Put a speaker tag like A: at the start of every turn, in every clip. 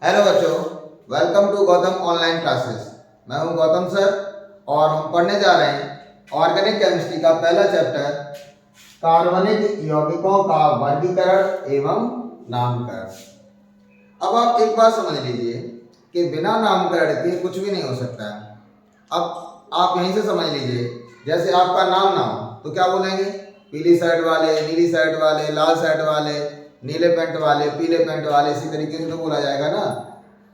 A: Hello बच्चों, welcome to Gautam online classes. मैं हूं गौतम सर और हम पढ़ने जा रहे हैं ऑर्गेनिक केमिस्ट्री का पहला चैप्टर कार्बनिक यौगिकों का वर्गीकरण एवं नामकरण। अब आप एक बात समझ लीजिए कि बिना नामकरण के कुछ भी नहीं हो सकता है। अब आप यहीं से समझ लीजिए, जैसे आपका नाम ना हो तो क्या बोलेंगे? पीली शर्ट वाले, नीली शर्ट वाले, लाल शर्ट वाले, नीले पैंट वाले, पीले पैंट वाले, इसी तरीके से तो बोला जाएगा ना।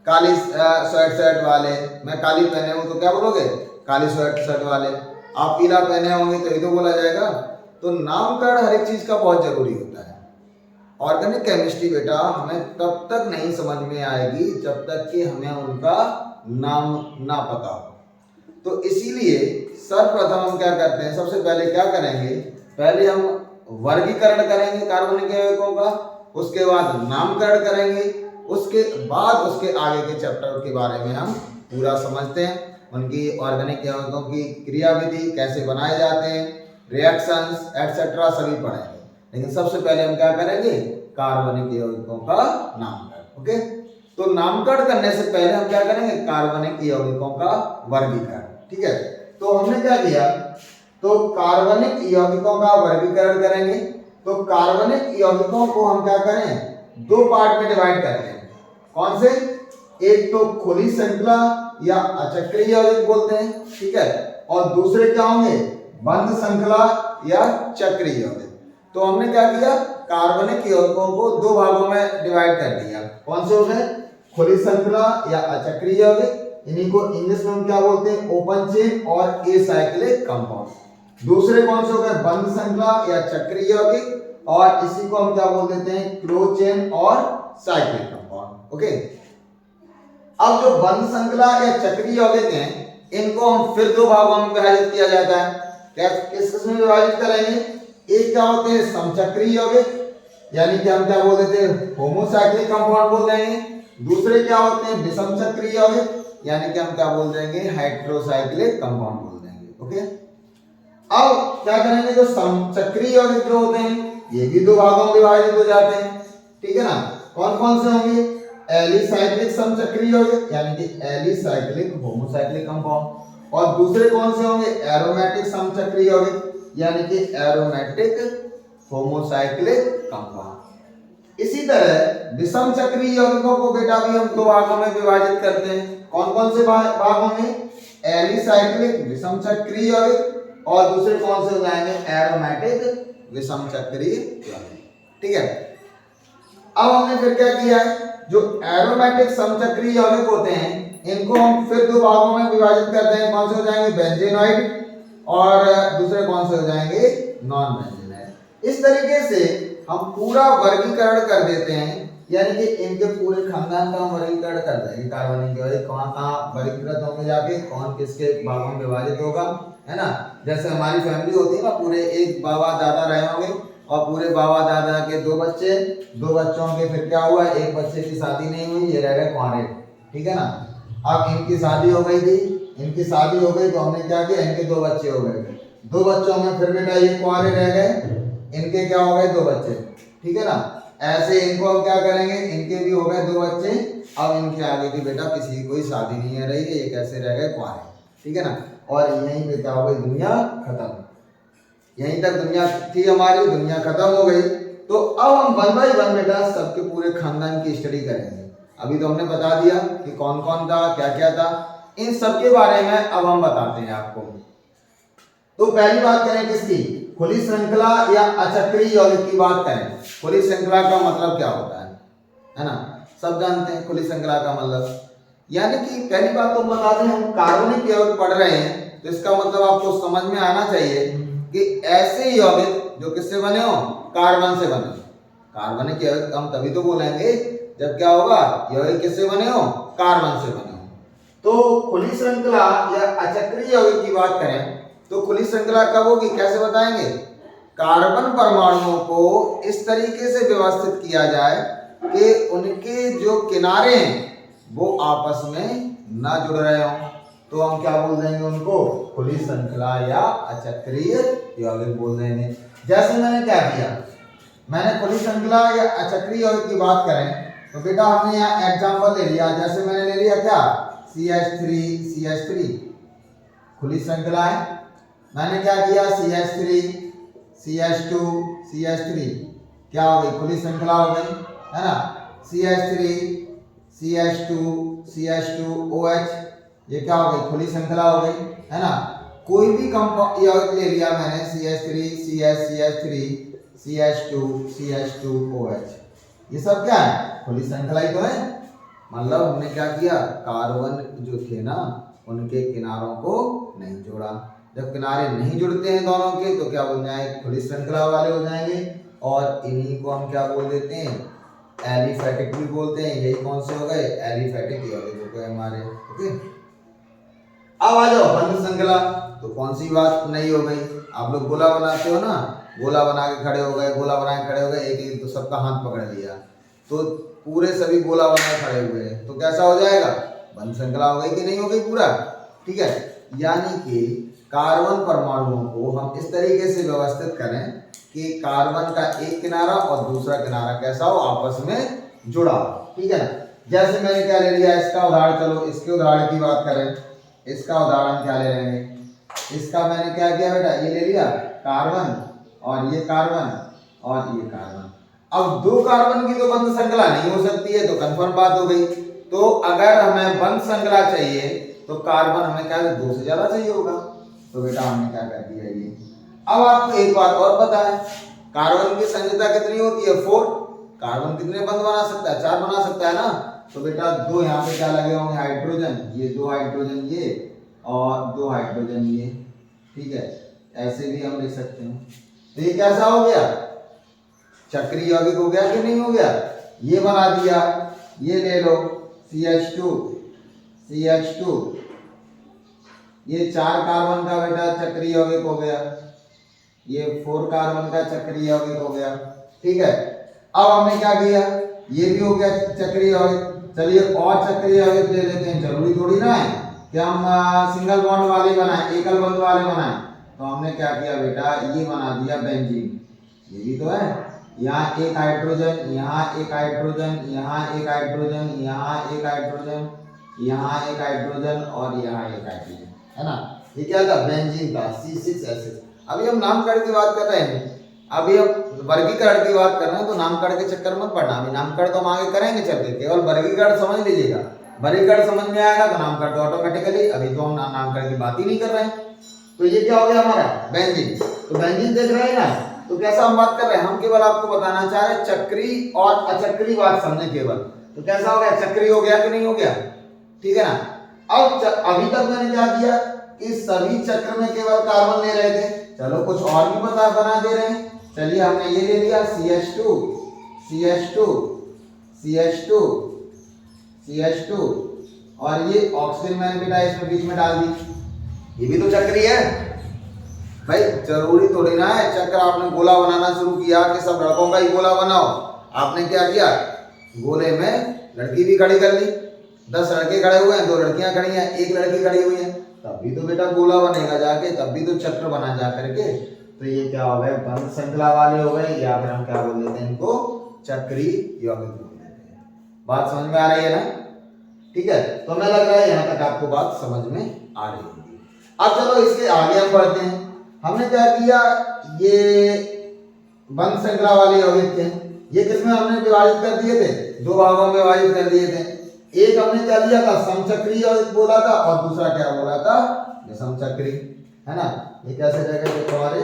A: काली शर्ट वाले, मैं काली पहने हूँ तो क्या बोलोगे? काली शर्ट वाले। आप पीला पहने होंगे तो ये तो बोला जाएगा। तो नामकरण हर एक चीज का बहुत जरूरी होता है। ऑर्गेनिक केमिस्ट्री बेटा हमें तब तक नहीं समझ में आएगी जब तक कि हमें उनका नाम ना पता हो। तो इसीलिए सर्वप्रथम हम क्या करते हैं, सबसे पहले क्या करेंगे? पहले हम वर्गीकरण करेंगे कार्बनिक यौगिकों का, उसके बाद नामकरण करेंगे, उसके बाद उसके आगे के चैप्टर के बारे में हम पूरा समझते हैं। उनकी ऑर्गेनिक यौगिकों की क्रियाविधि कैसे बनाए जाते हैं, रिएक्शंस एटसेट्रा सभी पढ़ेंगे। लेकिन सबसे पहले हम क्या करेंगे? कार्बनिक यौगिकों का नामकरण। ओके, तो नामकरण करने से पहले हम क्या करेंगे? कार्बनिक यौगिकों का वर्गीकरण। ठीक है, तो हमने क्या किया? तो कार्बनिक यौगिकों का वर्गीकरण करेंगे। तो कार्बनिक यौगिकों को हम क्या करें? दो पार्ट में डिवाइड करते हैं। कौन से? एक तो खुली श्रृंखला या अचक्रीय यौगिक बोलते हैं, ठीक है, और दूसरे क्या होंगे? बंद श्रृंखला या चक्रीय यौगिक। तो हमने क्या किया? कार्बनिक यौगिकों को दो भागों में डिवाइड कर दिया। कौन से हो गए? खुली श्रृंखला या अचक्रीय यौगिक, इन्हीं को इंग्लिश में हम क्या बोलते हैं? ओपन चेन और एसाइक्लिक कंपाउंड। दूसरे कौन से हो गए? बंद श्रृंखला या चक्रीय यौगिक, और इसी को हम क्या बोल देते हैं? क्लोज चेन और साइक्लिक कंपाउंड। ओके, अब जो बंद श्रृंखला या चक्रीय यौगिक हैं, इनको हम फिर दो भागों में विभाजित किया जाता है। क्या किस किस में विभाजित करेंगे? एक क्या होते हैं? समचक्रीय यौगिक, यानी कि हम क्या बोल देते हैं? होमोसाइक्लिक कंपाउंड बोल देंगे। दूसरे क्या होते हैं? विषम चक्रीय यौगिक, यानी कि हम क्या बोल देंगे? हाइड्रोसाइक्लिक कंपाउंड बोल देंगे। ओके, अब क्या करेंगे? जो समचक्रीय यौगिक जो होते हैं, ये भी दो भागों में विभाजित हो जाते हैं। ठीक है ना? कौन कौन से होंगे? एलिसाइक्लिक समचक्रीय यौगिक, यानी कि एलिसाइक्लिक होमोसाइक्लिक कंपाउंड, और दूसरे कौन से होंगे? एरोमेटिक समचक्रीय यौगिक, यानी कि एरोमेटिक होमोसाइक्लिक कंपाउंड। इसी तरह विषम चक्रीय यौगिकों को बेटा भी हम दो भागों में विभाजित करते हैं। कौन कौन से भागों में? एलिसाइक्लिक विषम चक्रीय यौगिक, और दूसरे कौन से हो जाएंगे? एरोमेटिक विषम चक्रीय यौगिक। ठीक है, अब हमने फिर क्या किया है? जो एरोमेटिक समचक्रीय यौगिक होते हैं, इनको हम फिर दो भागों में विभाजित करते हैं। कौन से हो जाएंगे? बेंजीनॉइड, और दूसरे कौन से हो जाएंगे? Non benzenoid. इस तरीके से हम पूरा वर्गीकरण कर देते हैं, यानी कि इनके पूरे खानदान का हम वर्गीकरण कर देंगे। कार्बनिक यौगिक कहाँ कहाँ वर्गीकृत होंगे, जाके कौन किसके भागों में विभाजित होगा, है ना। जैसे हमारी फैमिली होती है ना, पूरे एक बाबा दादा रहे होंगे और पूरे बाबा दादा के दो बच्चे, दो बच्चों के फिर क्या हुआ? एक बच्चे की शादी नहीं हुई, ये रह गए कुंवारे। ठीक है ना। अब इनकी शादी हो गई थी, इनकी शादी हो गई तो हमने क्या किया? इनके दो बच्चे हो गए। दो बच्चों में फिर बेटा ये कुंवारे रह गए, इनके क्या हो गए? दो बच्चे। ठीक है ना। ऐसे इनको हम क्या करेंगे? इनके भी हो गए दो बच्चे। अब इनके आगे की बेटा किसी की कोई शादी नहीं है रही है, ये कैसे रह गए? कुंवारे। ठीक है ना। और यहीं पे क्या हो गई? दुनिया खत्म। यहीं तक दुनिया थी हमारी, दुनिया खत्म हो गई। तो अब हम वन बाई वन बेटा सबके पूरे खानदान की स्टडी करेंगे। अभी तो हमने बता दिया कि कौन कौन था, क्या क्या था, इन सब के बारे में अब हम बताते हैं आपको। तो पहली बात करें किसकी? खुली श्रृंखला या अचक्रीय यौगिक की बात करें। खुली श्रृंखला का मतलब क्या होता है ना? सब जानते हैं खुली श्रृंखला का मतलब, यानी कि पहली बात तो बता दें, हम कार्बनिक यौगिक पढ़ रहे हैं तो इसका मतलब आपको समझ में आना चाहिए कि ऐसे यौगिक जो किससे बने हो? कार्बन से बने। कार्बनिक यौगिक हम तभी तो बोलेंगे जब क्या होगा? यौगिक किससे बने हो? कार्बन से बने हो। तो खुली श्रृंखला या अचक्रीय यौगिक की बात करें तो खुली श्रृंखला कब होगी? कैसे बताएंगे? कार्बन परमाणुओं को इस तरीके से व्यवस्थित किया जाए कि उनके जो किनारे हैं वो आपस में ना जुड़ रहे हों, तो हम क्या बोल देंगे? उनको खुली श्रृंखला या अचक्रीय यौगिक बोल देंगे। जैसे मैंने क्या किया? मैंने खुली श्रृंखला या अचक्रीय यौगिक की बात करें तो तो बेटा हमने यहाँ एग्जांपल ले लिया, जैसे मैंने ले लिया क्या CH3 CH3 खुली श्रृंखला है। मैंने क्या किया CH3 CH2 CH3 क्या हो गई खुली श्रृंखला हो गई है ना। CH3 CH2 CH2OH ये क्या हो गई खुली श्रृंखला हो गई है ना। कोई भी कंपाउंड यौगिक ले लिया मैंने CH3 CH3 CH2 CH2OH ये सब क्या है खुली श्रृंखला ही तो है। मतलब हमने क्या किया कार्बन जो थे ना उनके किनारों को नहीं जोड़ा। जब किनारे नहीं जुड़ते हैं दोनों के तो क्या बन जाएंगे खुली श्रृंखला वाले हो जाएंगे और इन्हीं को हम क्या बोल देते हैं एलिफेटिक भी बोलते हैं। यही कौन से हो गए एलिफेटिक यौगिक हो गए हमारे। ओके अब आ जाओ बंद श्रृंखला। तो कौन सी बात नहीं हो गई, आप लोग गोला बनाते हो ना, गोला बना के खड़े हो गए, गोला बना के खड़े हो गए, एक एक तो सबका हाथ पकड़ लिया तो पूरे सभी गोला बना के खड़े हुए हैं तो कैसा हो जाएगा बंद श्रृंखला हो गई कि नहीं हो गई पूरा। ठीक है, यानी कि कार्बन परमाणुओं को हम इस तरीके से व्यवस्थित करें कि कार्बन का एक किनारा और दूसरा किनारा कैसा हो आपस में जुड़ा हो। ठीक है ना, जैसे मैंने क्या ले लिया इसका उदाहरण, चलो इसके उदाहरण की बात करें। इसका उदाहरण क्या ले लेंगे, इसका मैंने क्या किया बेटा ये ले लिया कार्बन और ये कार्बन और ये कार्बन। अब दो कार्बन की तो बंद श्रृंखला नहीं हो सकती है तो कंफर्म बात हो गई। तो अगर हमें बंद श्रृंखला चाहिए तो कार्बन हमें क्या दो से ज्यादा चाहिए होगा। तो बेटा हमने क्या कर दिया ये। अब आपको एक बात और पता है कार्बन की संयोजकता कितनी होती है 4। कार्बन कितने बंद बना सकता है 4 बना सकता है ना। तो बेटा दो यहाँ पे क्या लगे होंगे हाइड्रोजन, ये 2 हाइड्रोजन ये और 2 हाइड्रोजन ये। ठीक है, ऐसे भी हम लिख सकते हैं। तो ये कैसा हो गया चक्रीय यौगिक हो गया कि नहीं हो गया। ये बना दिया, ये ले लो CH2 ये 4 कार्बन का बेटा चक्रीय यौगिक हो गया, ये 4 कार्बन का चक्रीय यौगिक हो गया। ठीक है, अब हमने क्या किया ये भी हो गया चक्रीय यौगिक। चलिए और चक्रीय यौगिक ले लेते हैं, जरूरी थोड़ी ना है कि हम सिंगल बॉन्ड वाले बनाए एकल बंध वाले बनाए। तो हमने क्या किया बेटा ये बना दिया बेंजीन, ये भी तो है। यहाँ एक हाइड्रोजन, यहाँ एक हाइड्रोजन, यहाँ एक हाइड्रोजन, यहाँ एक हाइड्रोजन, यहाँ एक हाइड्रोजन और यहाँ एक हाइड्रोजन है ना। ये क्या था बेंजीन का C6H6। अभी हम नामकरण की बात कर रहे हैं, अभी हम वर्गीकरण की बात कर रहे हैं तो नामकरण के चक्कर मत पड़ना। अभी नामकरण तो हम आगे करेंगे चल के, केवल वर्गीकरण समझ लीजिएगा। वर्गीकरण समझ में आएगा तो नामकरण तो ऑटोमेटिकली, अभी तो हम नामकरण की बात ही नहीं कर रहे हैं। तो ये क्या हो गया हमारा बेंजीन। तो बेंजीन देख रहे हैं ना, तो कैसा हम बात कर रहे हैं, हम केवल आपको बताना चाह रहे हैं चक्री और अचक्री बात समझे केवल। तो कैसा हो गया चक्री हो गया कि नहीं हो गया। ठीक है ना। अब अभी तक मैंने क्या किया इस सभी चक्र में केवल कार्बन ले रहे थे, चलो कुछ और भी बना दे रहे हैं। चलिए हमने ये ले लिया CH2 और ये ऑक्सीजन मैंने बेटा इसमें बीच में डाल दी, ये भी तो चक्री है भाई। जरूरी थोड़ी ना है चक्र आपने गोला बनाना शुरू किया कि सब लड़कों का ही गोला बनाओ। आपने क्या किया गोले में लड़की भी खड़ी कर ली, 10 लड़के खड़े हुए हैं, 2 लड़कियां खड़ी हैं, 1 लड़की खड़ी हुई है, तब भी तो बेटा गोला बनेगा जाके, तब भी तो चक्र बना जा करके। तो ये क्या हो गए बंद श्रृंखला वाले हो गए, या फिर हम क्या बोल देते हैं इनको चक्रीय यौगिक बोल देते हैं। बात समझ में आ रही है ना। ठीक है, तो हमें लग रहा है यहाँ तक आपको बात समझ में आ रही होगी। अब चलो इसके आगे हम बढ़ते हैं। हमने क्या किया ये बंद श्रृंखला वाले यौगिक थे, ये किसमें हमने विभाजित कर दिए थे 2 भागों में विभाजित कर दिए थे। एक हमने क्या दिया था समचक्री यौगिक बोला था और दूसरा क्या बोला था विषमचक्री है ना। ये कैसे रह गए तुम्हारे,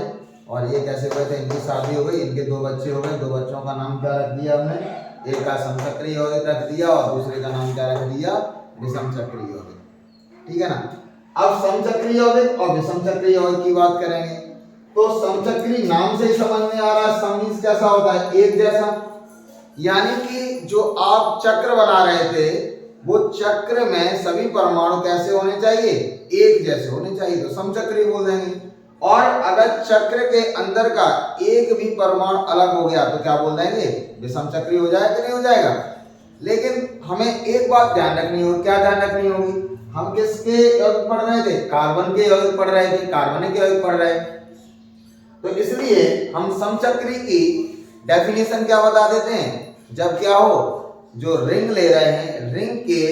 A: और ये कैसे हुए थे इनकी शादी हो गई, इनके 2 बच्चे हो गए, 2 बच्चों का नाम क्या रख दिया हमने, एक का समचक्री यौगिक रख दिया और दूसरे का नाम क्या रख दिया विषमचक्री यौगिक। ठीक है ना। अब समचक्री यौगिक और विषमचक्री यौगिक की बात करेंगे तो समचक्री नाम से ही समझ में आ रहा है, सम मींस कैसा होता है एक जैसा, यानी कि जो आप चक्र बना रहे थे वो चक्र में सभी परमाणु कैसे होने चाहिए एक जैसे होने चाहिए, तो समचक्री बोल देंगे। और अगर चक्र के अंदर का एक भी परमाणु अलग हो गया तो क्या बोल देंगे विषमचक्री हो जाएगा कि नहीं हो जाएगा। लेकिन हमें एक बात ध्यान रखनी होगी, क्या ध्यान रखनी होगी, हम किसके यौगिक पढ़ रहे थे कार्बन के यौगिक पढ़ रहे थे, कार्बनिक यौगिक पढ़ रहे हैं। तो इसलिए हम समचक्री की डेफिनेशन क्या बता देते हैं, जब क्या हो जो रिंग ले रहे हैं, रिंग के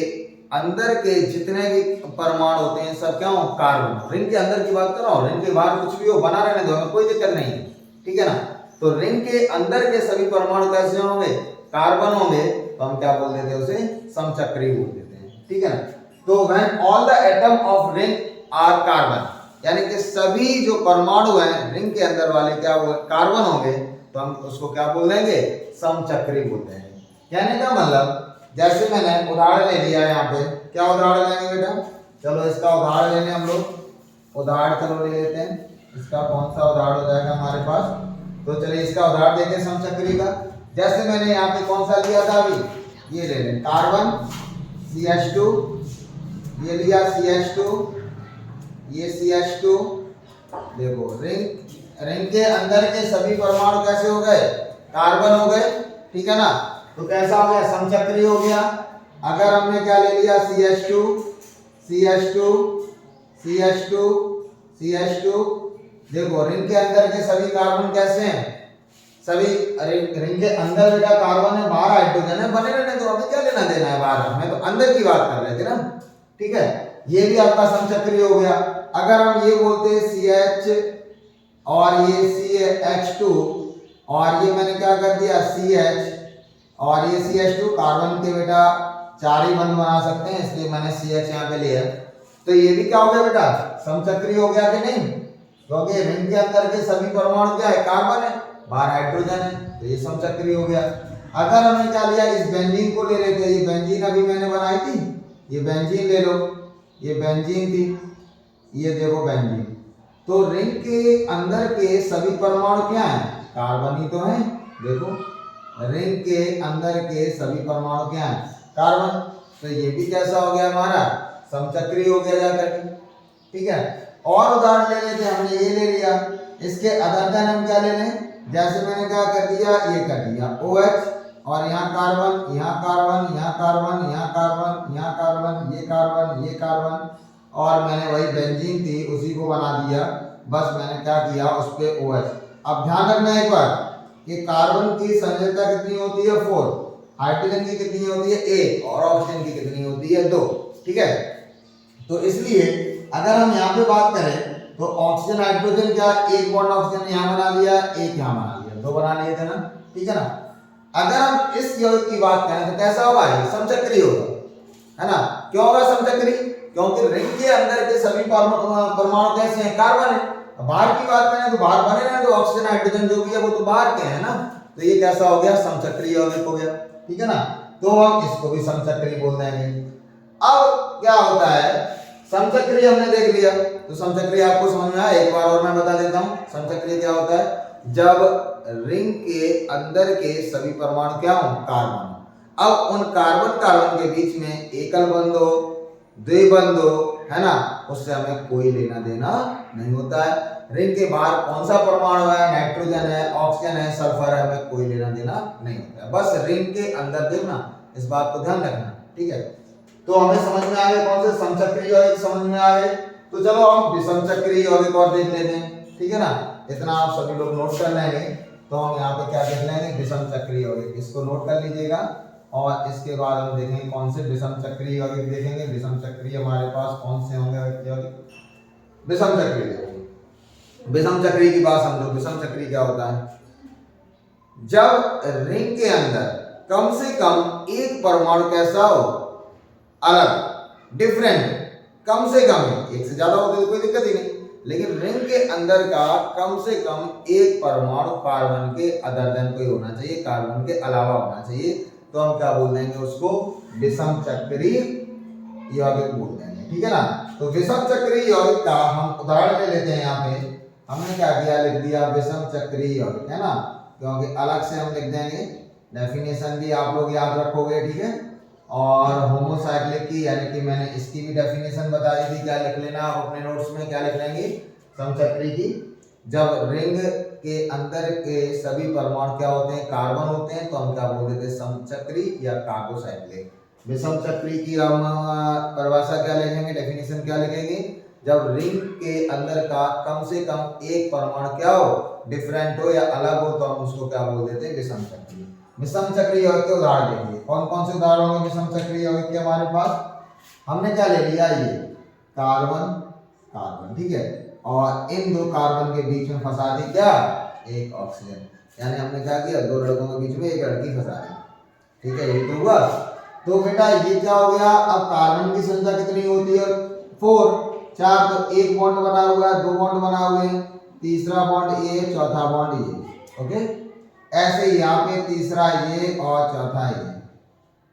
A: अंदर के जितने भी परमाणु होते हैं सब क्या हो, कार्बन। रिंग के अंदर की बात कर रहा हूँ, रिंग के बाहर कुछ भी हो बना रहने दो, हमें कोई दिक्कत नहीं है, ठीक है ना। तो रिंग के अंदर के सभी परमाणु कैसे होंगे, कार्बन होंगे, तो हम क्या बोल देते हैं उसे, समचक्री बोल देते हैं, ठीक है ना। तो when all the atom of ring are carbon, यानी कि सभी जो परमाणु हैं रिंग के अंदर वाले क्या हुए, कार्बन होंगे, तो हम उसको क्या बोल देंगे, समचक्री बोलते हैं। कहने का मतलब जैसे मैंने उदाहरण ले लिया यहाँ पे, क्या उदाहरण लेंगे बेटा, चलो इसका उदाहरण लेने हम लोग, उदाहरण चलो ले लेते हैं। इसका कौन सा उदाहरण हो जाएगा हमारे पास, तो चलिए इसका उदाहरण देखें समचक्री का। जैसे मैंने यहाँ पे कौन सा लिया था अभी, ये ले लें, कार्बन CH2, ये लिया CH2, ये CH2। देखो रिंग के अंदर के सभी परमाणु कैसे हो गए, कार्बन हो गए, ठीक है ना। तो कैसा हो गया, समचक्री हो गया। अगर हमने क्या ले लिया, CH2 CH2 CH2 CH2, देखो रिंग के अंदर के सभी कार्बन कैसे हैं, सभी रिंग के अंदर बेटा कार्बन है, बाहर हाइड्रोजन है, बने रहने दो, हमें क्या लेना देना है बाहर, हमें तो अंदर की बात कर रहे थे ना, ठीक है। ये भी आपका समचक्री हो गया। अगर हम ये बोलते हैं CH और ये CH2 और ये मैंने क्या कर दिया CH और ये CH2, कार्बन के बेटा 4 ही बंध बना सकते हैं, इसलिए मैंने CH यहाँ पे लिया। तो ये भी क्या हो गया बेटा, समचक्री हो गया कि नहीं, क्योंकि रिंग के अंदर के सभी परमाणु क्या है, कार्बन है, बाहर हाइड्रोजन है, तो ये समचक्री हो गया। अगर हमने क्या लिया, इस बेंजीन को ले लेते हैं, ये बेंजीन अभी मैंने बनाई थी, ये बेंजीन ले लो, ये बेंजीन थी, ये देखो बेंजीन। तो रिंग के अंदर के सभी परमाणु क्या हैं, कार्बन ही तो हैं, देखो रिंग के अंदर के सभी परमाणु क्या हैं, कार्बन। तो ये भी कैसा हो गया हमारा, समचक्री हो गया जाकर के, ठीक है। और उदाहरण ले लेते हैं, हमने ये ले लिया, इसके अदर देन हम क्या ले लें, जैसे मैंने क्या कर दिया, ये कर दिया OH और यहाँ कार्बन, यहाँ कार्बन, यहाँ कार्बन, यहाँ कार्बन, यहाँ कार्बन, ये कार्बन, ये कार्बन, और मैंने वही बेंजीन थी उसी को बना दिया, बस मैंने क्या किया उस पे OH। अब ध्यान रखना एक बार कि कार्बन की संयोजकता कितनी होती है 4, हाइड्रोजन की कितनी होती है 1 और ऑक्सीजन की कितनी होती है 2, ठीक है। तो इसलिए अगर हम यहाँ पे बात करें तो ऑक्सीजन हाइड्रोजन क्या, एक बॉन्ड ऑक्सीजन यहाँ बना लिया, एक यहाँ बना लिया, 2 बना लिए थे ना, ठीक है ना। अगर हम इस यौगिक की बात करें तो कैसा होगा, ये समचक्री होगा, है ना। क्यों होगा समचक्री, क्योंकि रिंग के अंदर के सभी परमाणु कैसे हैं, कार्बन है। बाहर की बात करें तो बाहर बने रहे तो ऑक्सीजन हाइड्रोजन जो भी है वो तो बाहर के हैं ना, तो ये कैसा हो गया, समचक्री यौगिक हो गया, ठीक है ना। तो हम इसको भी समचक्री बोल देंगे। अब क्या होता है, समचक्री हमने देख लिया, तो समचक्री आपको समझ में आया, एक बार और मैं बता देता हूँ समचक्री क्या होता है। जब रिंग के अंदर के सभी परमाणु क्या हो, कार्बन, अब उन कार्बन के बीच में एकल बंध हो, द्विबंध हो, है ना, उससे हमें कोई लेना देना नहीं होता है। रिंग के बाहर कौन सा परमाणु है, नाइट्रोजन है, ऑक्सीजन है, सल्फर है, हमें कोई लेना देना नहीं होता है, बस रिंग के अंदर देखना, इस बात को ध्यान रखना, ठीक है। तो हमें समझ में आ गए कौन से समचक्री यौगिक समझ में आ गए। तो चलो हम विषमचक्री यौगिक और देख लेते हैं, ठीक है ना। इतना आप सभी लोग नोट कर लेंगे, तो हम यहाँ पे क्या देख लेंगे, विषमचक्री यौगिक, इसको नोट कर लीजिएगा। और इसके बाद हम देखेंगे कौन से विषमचक्री यौगिक देखेंगे। विषमचक्री हमारे पास कौन से होंगे यौगिक, विषमचक्री देखेंगे। विषमचक्री की बात समझो, विषमचक्री क्या होता है, जब रिंग के अंदर कम से कम एक परमाणु कैसा हो, अलग, डिफरेंट, कम से कम, एक से ज्यादा होते तो कोई दिक्कत ही नहीं, लेकिन रिंग के अंदर का कम से कम एक परमाणु कार्बन के अदर देन कोई होना चाहिए, कार्बन के अलावा होना चाहिए, तो हम क्या बोल देंगे उसको, विषमचक्री यौगिक बोल देंगे, ठीक है ना। तो विषमचक्री यौगिक का हम उदाहरण ले लेते हैं। यहाँ पे हमने क्या किया, लिख दिया विषमचक्री यौगिक, है ना, क्योंकि अलग से हम लिख देंगे, डेफिनेशन भी आप लोग याद रखोगे, ठीक है। और होमोसाइक्लिक की, यानी कि मैंने इसकी भी डेफिनेशन बताई थी, क्या लिख लेना आप अपने नोट्स में, क्या लिख लेंगे, समचक्री की, जब रिंग के अंदर के सभी परमाणु क्या होते हैं, कार्बन होते हैं, तो हम क्या बोल देते हैं, समचक्री या कार्बोसाइक्लिक। विषमचक्री की हम परिभाषा क्या लिखेंगे, डेफिनेशन क्या लिखेंगे, जब रिंग के अंदर का कम से कम एक परमाणु क्या हो, डिफरेंट हो या अलग हो, तो हम उसको क्या बोल देते हैं, विषमचक्री। विषम चक्रीय यौगिक के उदाहरण देखिए। कौन कौन से उदाहरण होंगे विषम चक्रीय यौगिक के हमारे पास? हमने क्या ले लिया, ये कार्बन कार्बन, ठीक है, और इन दो कार्बन के बीच में फंसा दी क्या, एक ऑक्सीजन। यानी हमने क्या किया, दो लड़कों के बीच में एक लड़की फंसा दी, ठीक है, ये तो हुआ। तो बेटा ये क्या हो गया, अब कार्बन की संख्या कितनी होती है, 4, 4, तो एक बॉन्ड बना हुआ है, दो बॉन्ड बना हुए हैं, तीसरा बॉन्ड ये, चौथा बॉन्ड ये, ओके। ऐसे ही यहाँ पे तीसरा ये और चौथा ये,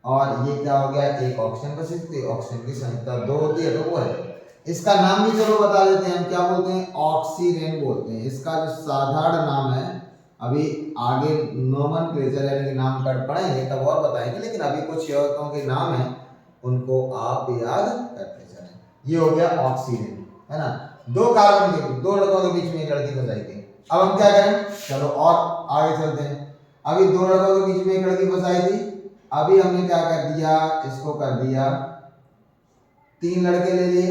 A: और ये क्या हो गया, एक ऑक्सीजन बची थी, ऑक्सीजन की संख्या 2 होती है, तो वो है। इसका नाम भी चलो बता देते हैं, हम क्या बोलते हैं, ऑक्सीरेन बोलते हैं। इसका जो साधारण नाम है, अभी आगे नोमेनक्लेचर यानी नाम कर पढ़ेंगे तब और बताएंगे, लेकिन अभी कुछ यौगिकों के नाम हैं उनको आप याद करते चलें। ये हो गया ऑक्सीजन, है ना, दो कार्बन के, दो लड़कों के बीच में एक लड़की फंसाई थी। अब हम क्या करें, चलो और आगे चलते हैं। अभी दो लड़कों के बीच में एक लड़की फंसाई थी, अभी हमने क्या कर दिया, इसको कर दिया 3 लड़के ले लिए,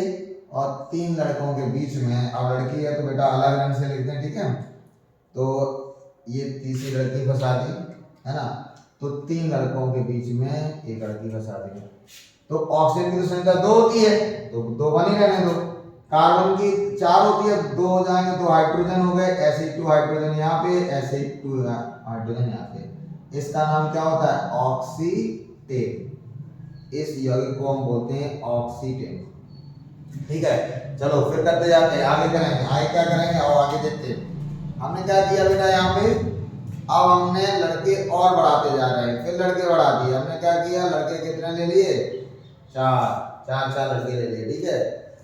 A: और 3 लड़कों के बीच में, अब लड़की है तो बेटा अलग रंग से लिखते हैं, ठीक है, तो ये तीसरी लड़की फंसा दी, है ना, तो 3 लड़कों के बीच में एक लड़की फंसा दी, तो ऑक्सीजन की तो संख्या 2 होती है, तो 2 बनी रहने दो। कार्बन की 4 होती है, 2 हो जाएंगे तो हाइड्रोजन हो गए, ऐसे ही 2 हाइड्रोजन यहाँ पे, ऐसे ही 2 हाइड्रोजन यहाँ पे। इसका नाम क्या होता है, ऑक्सीटेन। इस यौगिक को हम बोलते हैं ऑक्सीटेन, ठीक है। चलो फिर करते जाते हैं, आगे करेंगे, आगे क्या करेंगे और आगे देखते हैं। हमने क्या किया बेटा यहाँ पे, अब हमने लड़के और बढ़ाते जा रहे हैं, फिर लड़के बढ़ा दिए। हमने क्या किया, लड़के कितने ले लिए, 4 लड़के ले लिए, ठीक है।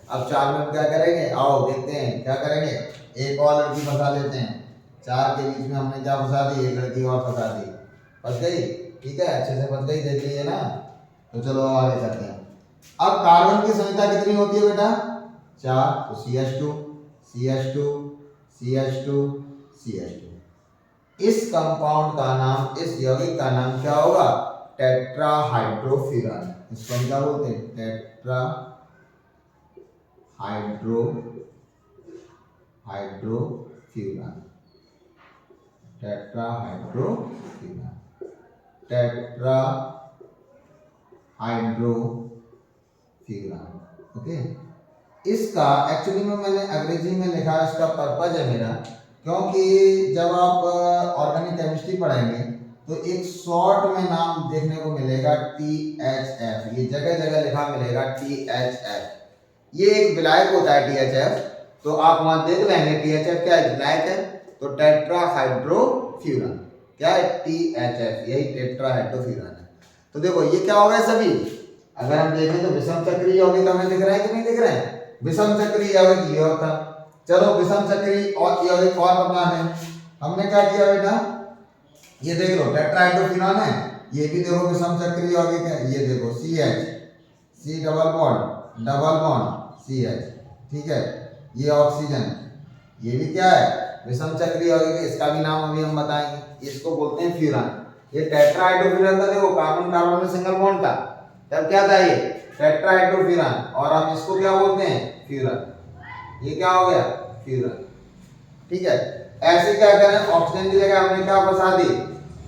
A: अब 4 में हम क्या करेंगे, आओ देखते हैं क्या करेंगे, एक और लड़की फंसा लेते हैं। 4 के बीच में हमने क्या फंसा दी, एक लड़की और फंसा दी, फंस गई, ठीक है, अच्छे से फंस गई, देख लीजिए ना। तो चलो आगे चलते हैं। अब कार्बन की संख्या कितनी होती है बेटा, 4, तो CH2 CH2 CH2 CH2। इस कंपाउंड का नाम, इस यौगिक का नाम क्या होगा, टेट्राहाइड्रोफ्यूरान। इसको हम क्या बोलते हैं, टेट्राहाइड्रोफ्यूरान, टेट्राहाइड्रोफ्यूरान, टेट्राहाइड्रोफ्यूरान, ओके। इसका एक्चुअली में मैंने अंग्रेजी में लिखा, इसका पर्पज है मेरा, क्योंकि जब आप ऑर्गेनिक केमिस्ट्री पढ़ेंगे तो एक शॉर्ट में नाम देखने को मिलेगा THF, ये जगह जगह लिखा मिलेगा THF। ये एक विलायक होता है THF, तो आप वहां देख लेंगे THF क्या है, विलायक है, तो टेट्राहाइड्रोफ्यूरान क्या है, THF, यही टेट्राहाइड्रोफ्यूरान है। तो देखो ये क्या हो गया सभी, अगर हम देखें तो विषम चक्रीय यौगिक हमें दिख रहा है कि नहीं दिख रहे हैं, विषम चक्रीय यौगिक ये होता। चलो विषम चक्रीय और यौगिक और बना दें। हमने क्या किया बेटा, ये देख लो टेट्राहाइड्रोफ्यूरान है, ये भी देखो विषम चक्रीय यौगिक है, ये देखो CH, C double bond CH, ठीक है, ये ऑक्सीजन, ये भी क्या है, विषम चक्रीय यौगिक है, इसका भी नाम अभी हम बताएंगे, इसको बोलते हैं फ्यूरान। ये टेट्राहाइड्रोफ्यूरान था, देखो कार्बन कार्बन में सिंगल बॉन्ड था, तब क्या था ये टेट्राहाइड्रोफ्यूरान, और हम इसको क्या बोलते हैं, फ्यूरान। ये क्या हो गया, फ्यूरान, ठीक है। ऐसे क्या करें, ऑक्सीजन की जगह हमने क्या फंसा दी,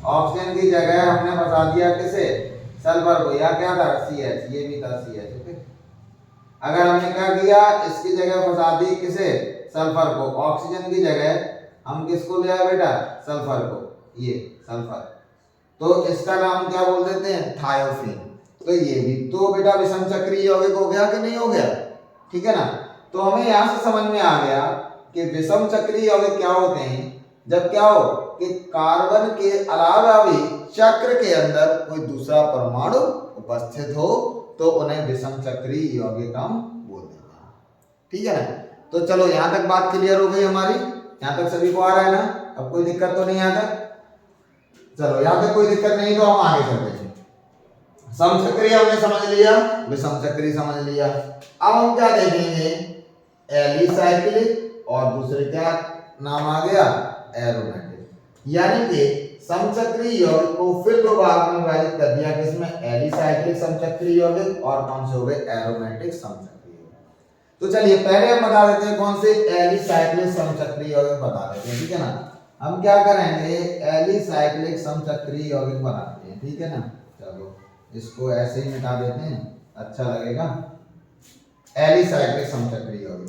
A: ऑक्सीजन की जगह हमने फंसा दिया किसे, सल्फर को, या क्या था CH, ये भी था CH, ओके। अगर हमने क्या किया, इसकी जगह फंसा दी किसे, सल्फर को, ऑक्सीजन की जगह हम किसको ले आए बेटा, सल्फर को, ये सल्फर, तो इसका नाम क्या बोल देते हैं, थायोफीन। तो ये भी तो बेटा विषम चक्रीय यौगिक हो गया कि नहीं हो गया, ठीक है ना। तो हमें यहाँ से समझ में आ गया कि विषम चक्रीय यौगिक क्या होते हैं, जब क्या हो कि कार्बन के अलावा भी चक्र के अंदर कोई दूसरा परमाणु उपस्थित हो, तो उन्हें विषम चक्रीय यौगिक हम बोल देते हैं, ठीक है ना। तो चलो यहाँ तक बात क्लियर हो गई हमारी, यहाँ तक सभी को आ रहा है ना, अब कोई दिक्कत तो नहीं यहाँ तक। चलो यहाँ तक कोई दिक्कत नहीं, तो हम आगे चलते हैं। समचक्रीय हमने समझ लिया, विषम चक्रीय समझ लिया। अब हम क्या देखेंगे, एलिसाइक्लिक, और दूसरे क्या नाम आ गया, एरोमेटिक। यानी कि समचक्रीय यौगिक को फिर दो भाग में विभाजित कर दिया, किसमें, एलिसाइक्लिक समचक्रीय यौगिक, और कौन से हो गए, एरोमेटिक समचक्रीय यौगिक। तो चलिए पहले हम बता देते हैं कौन से, एलिसाइक्लिक समचक्रीय यौगिक बता देते हैं, ठीक है ना। हम क्या करेंगे, एलिसाइक्लिक समचक्रीय यौगिक बनाते हैं, ठीक है ना। चलो इसको ऐसे ही मिटा देते हैं, अच्छा लगेगा। एलिसाइक्लिक समचक्रीय यौगिक,